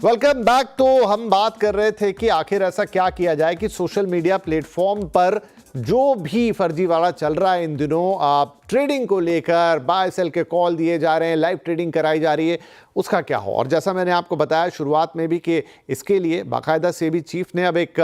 Welcome back. तो हम बात कर रहे थे कि आखिर ऐसा क्या किया जाए कि सोशल मीडिया प्लेटफॉर्म पर जो भी फर्जीवाड़ा चल रहा है इन दिनों, आप ट्रेडिंग को लेकर बाय सेल के कॉल दिए जा रहे हैं, लाइव ट्रेडिंग कराई जा रही है, उसका क्या हो। और जैसा मैंने आपको बताया शुरुआत में भी कि इसके लिए बाकायदा सेबी चीफ ने अब एक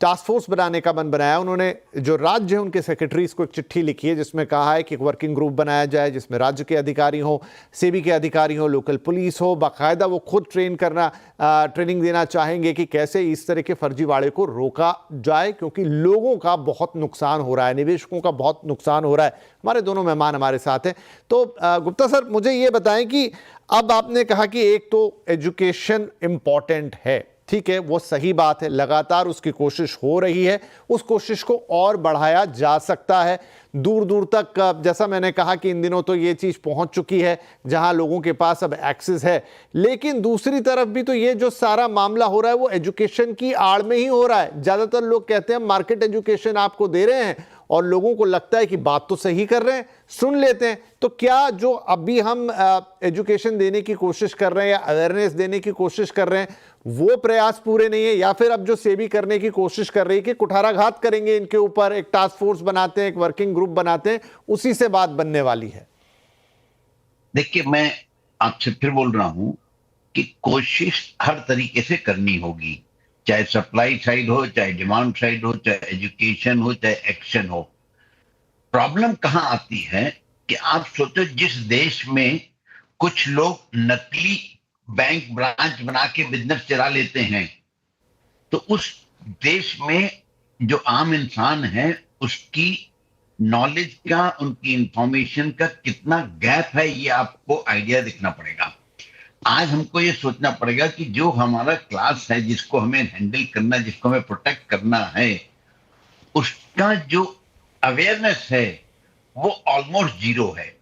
टास्क फोर्स बनाने का मन बनाया। उन्होंने जो राज्य है उनके सेक्रेटरीज को एक चिट्ठी लिखी है जिसमें कहा है कि एक वर्किंग ग्रुप बनाया जाए जिसमें राज्य के अधिकारी हो, सेबी के अधिकारी हो, लोकल पुलिस हो। बाकायदा वो खुद ट्रेनिंग देना चाहेंगे कि कैसे इस तरह के फर्जीवाड़े को रोका जाए, क्योंकि लोगों का बहुत नुकसान हो रहा है, निवेशकों का बहुत नुकसान हो रहा है। हमारे दोनों मेहमान हमारे साथ हैं। तो गुप्ता सर, मुझे ये बताएं कि अब आपने कहा कि एक तो एजुकेशन इंपॉर्टेंट है, ठीक है, वो सही बात है, लगातार उसकी कोशिश हो रही है, उस कोशिश को और बढ़ाया जा सकता है दूर दूर तक। जैसा मैंने कहा कि इन दिनों तो ये चीज़ पहुंच चुकी है जहां लोगों के पास अब एक्सेस है, लेकिन दूसरी तरफ भी तो ये जो सारा मामला हो रहा है वो एजुकेशन की आड़ में ही हो रहा है। ज़्यादातर लोग कहते हैं मार्केट एजुकेशन आपको दे रहे हैं और लोगों को लगता है कि बात तो सही कर रहे हैं, सुन लेते हैं। तो क्या जो अभी हम एजुकेशन देने की कोशिश कर रहे हैं या अवेयरनेस देने की कोशिश कर रहे हैं वो प्रयास पूरे नहीं है, या फिर अब जो सेबी करने की कोशिश कर रही है कि कुठाराघात करेंगे इनके ऊपर, एक टास्क फोर्स बनाते हैं, एक वर्किंग ग्रुप बनाते हैं, उसी से बात बनने वाली है? देखिए, मैं आपसे फिर बोल रहा हूं कि कोशिश हर तरीके से करनी होगी, चाहे सप्लाई साइड हो, चाहे डिमांड साइड हो, चाहे एजुकेशन हो, चाहे एक्शन हो। प्रॉब्लम कहां आती है कि आप सोचो, जिस देश में कुछ लोग नकली बैंक ब्रांच बना के बिजनेस चला लेते हैं, तो उस देश में जो आम इंसान है उसकी नॉलेज का, उनकी इंफॉर्मेशन का कितना गैप है, ये आपको आइडिया दिखना पड़ेगा। आज हमको ये सोचना पड़ेगा कि जो हमारा क्लास है, जिसको हमें हैंडल करना, जिसको हमें प्रोटेक्ट करना है, उसका जो अवेयरनेस है वो ऑलमोस्ट जीरो है।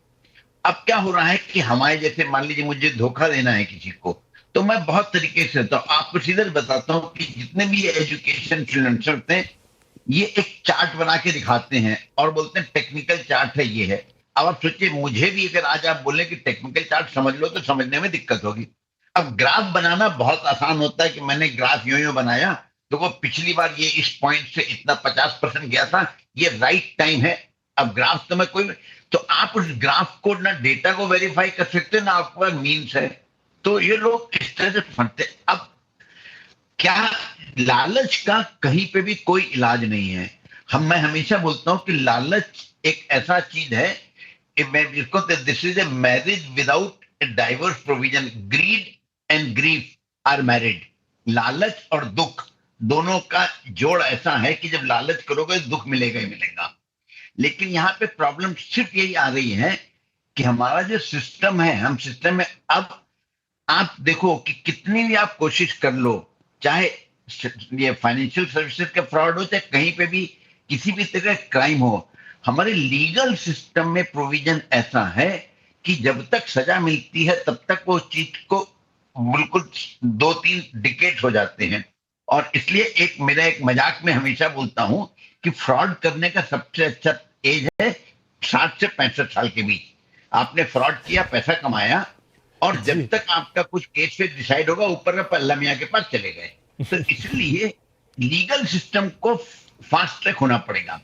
अब क्या हो रहा है कि हमारे जैसे, मान लीजिए मुझे धोखा देना है किसी को, तो मैं बहुत तरीके से होता हूँ। आपको सीधे बताता हूँ कि जितने भी एजुकेशन इन्फ्लुएंसर थे, ये एक चार्ट बना के दिखाते हैं और बोलते हैं टेक्निकल चार्ट है, ये है। अब आप सोचिए, मुझे भी अगर आज आप बोले कि टेक्निकल चार्ट समझ लो, तो समझने में दिक्कत होगी। अब ग्राफ बनाना बहुत आसान होता है कि मैंने ग्राफ यूं बनाया, तो वो पिछली बार ये इस पॉइंट से इतना 50% गया था, ये राइट टाइम है। अब ग्राफ तो मैं कोई, तो आप उस ग्राफ को ना डेटा को वेरीफाई कर सकते हैं, ना आपके पास मीन्स है। तो ये लोग इस तरह से फंसते। अब क्या, लालच का कहीं पे भी कोई इलाज नहीं है। मैं हमेशा बोलता हूं कि लालच एक ऐसा चीज है, मैं इसको, this is a marriage without a divorce provision, greed and grief are married. लालच और दुख दोनों का जोड़ ऐसा है कि जब लालच करोगे दुख मिलेगा ही मिलेगा। लेकिन यहाँ पे प्रॉब्लम सिर्फ यही आ रही है कि हमारा जो सिस्टम है, हम सिस्टम में, अब आप देखो कि कितनी भी आप कोशिश कर लो, चाहे ये फाइनेंशियल सर्विसेज का फ्रॉड हो, चाहे कहीं पे भी किसी भी तरह क्राइम हो, हमारे लीगल सिस्टम में प्रोविजन ऐसा है कि जब तक सजा मिलती है तब तक वो चीज को बिल्कुल 2-3 डिकेड हो जाते हैं। और इसलिए मेरा एक मजाक में हमेशा बोलता हूं कि फ्रॉड करने का सबसे अच्छा एज है 60 से 65 साल के बीच। आपने फ्रॉड किया, पैसा कमाया, और जब तक आपका कुछ केस पे डिसाइड होगा, ऊपर में पल्ला मियां के पास चले गए। तो इसलिए लीगल सिस्टम को फास्ट ट्रैक होना पड़ेगा।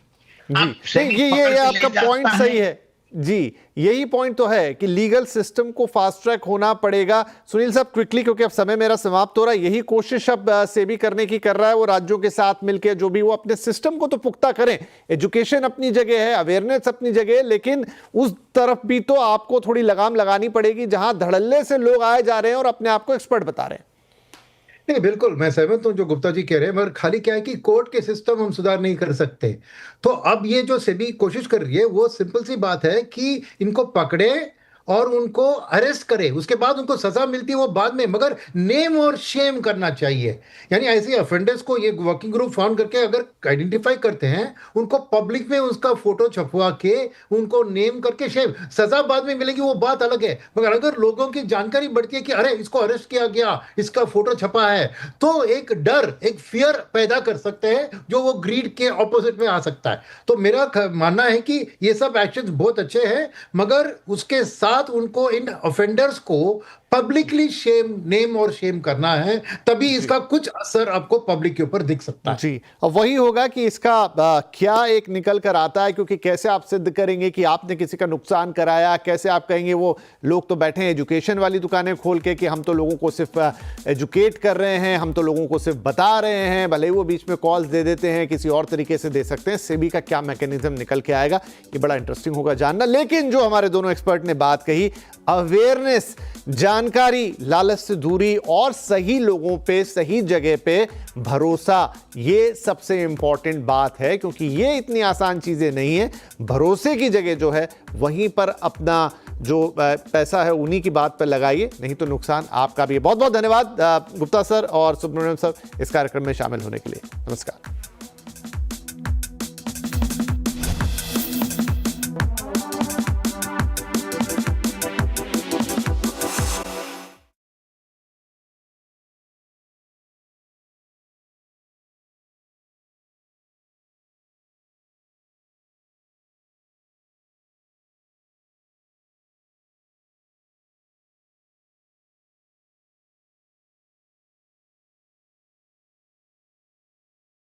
जी, ये आपका पॉइंट सही है जी, यही पॉइंट तो है कि लीगल सिस्टम को फास्ट ट्रैक होना पड़ेगा। सुनील साहब, क्विकली, क्योंकि अब समय मेरा समाप्त हो रहा है, यही कोशिश अब सेबी करने की कर रहा है, वो राज्यों के साथ मिलकर जो भी वो अपने सिस्टम को तो पुख्ता करें। एजुकेशन अपनी जगह है, अवेयरनेस अपनी जगह है, लेकिन उस तरफ भी तो आपको थोड़ी लगाम लगानी पड़ेगी जहां धड़ल्ले से लोग आए जा रहे हैं और अपने आप को एक्सपर्ट बता रहे हैं। नहीं, बिल्कुल मैं सहमत हूँ जो गुप्ता जी कह रहे हैं, मगर खाली क्या है कि कोर्ट के सिस्टम हम सुधार नहीं कर सकते। तो अब ये जो सेबी कोशिश कर रही है, वो सिंपल सी बात है कि इनको पकड़े और उनको अरेस्ट करे, उसके बाद उनको सजा मिलती है वो बाद में, मगर नेम और शेम करना चाहिए। यानी ऐसे ऑफेंडर्स को ये वर्किंग ग्रुप फाउंड करके अगर आइडेंटिफाई करते हैं, उनको पब्लिक में उसका फोटो छपवा के उनको नेम करके शेम, सजा बाद में मिलेगी वो बात अलग है। मगर अगर लोगों की जानकारी बढ़ती है कि अरे इसको अरेस्ट किया गया, इसका फोटो छपा है, तो एक डर, एक फियर पैदा कर सकते हैं जो वो ग्रीड के ऑपोजिट में आ सकता है। तो मेरा मानना है कि ये सब एक्शन बहुत अच्छे हैं, मगर उसके साथ उनको, इन ऑफेंडर्स को पब्लिकली नेम और शेम करना है, तभी इसका कुछ असर आपको पब्लिक के ऊपर दिख सकता है। जी, अब वही होगा कि इसका क्या एक निकल कर आता है, क्योंकि कैसे आप सिद्ध करेंगे कि आपने किसी का नुकसान कराया, कैसे आप कहेंगे वो लोग तो बैठे हैं एजुकेशन वाली दुकानें खोल के कि हम तो लोगों को सिर्फ एजुकेट कर रहे हैं, हम तो लोगों को सिर्फ बता रहे हैं, भले ही वो बीच में कॉल्स दे देते हैं, किसी और तरीके से दे सकते हैं। सेबी का क्या मैकेनिज्म निकल के आएगा, ये बड़ा इंटरेस्टिंग होगा जानना। लेकिन जो हमारे दोनों एक्सपर्ट ने बात कही, अवेयरनेस, जानकारी, लालच से दूरी और सही लोगों पे सही जगह पे भरोसा, ये सबसे इंपॉर्टेंट बात है, क्योंकि ये इतनी आसान चीजें नहीं है। भरोसे की जगह जो है वहीं पर अपना जो पैसा है उन्हीं की बात पर लगाइए, नहीं तो नुकसान आपका भी है। बहुत बहुत धन्यवाद गुप्ता सर और सुब्रमण्यम सर इस कार्यक्रम में शामिल होने के लिए। नमस्कार।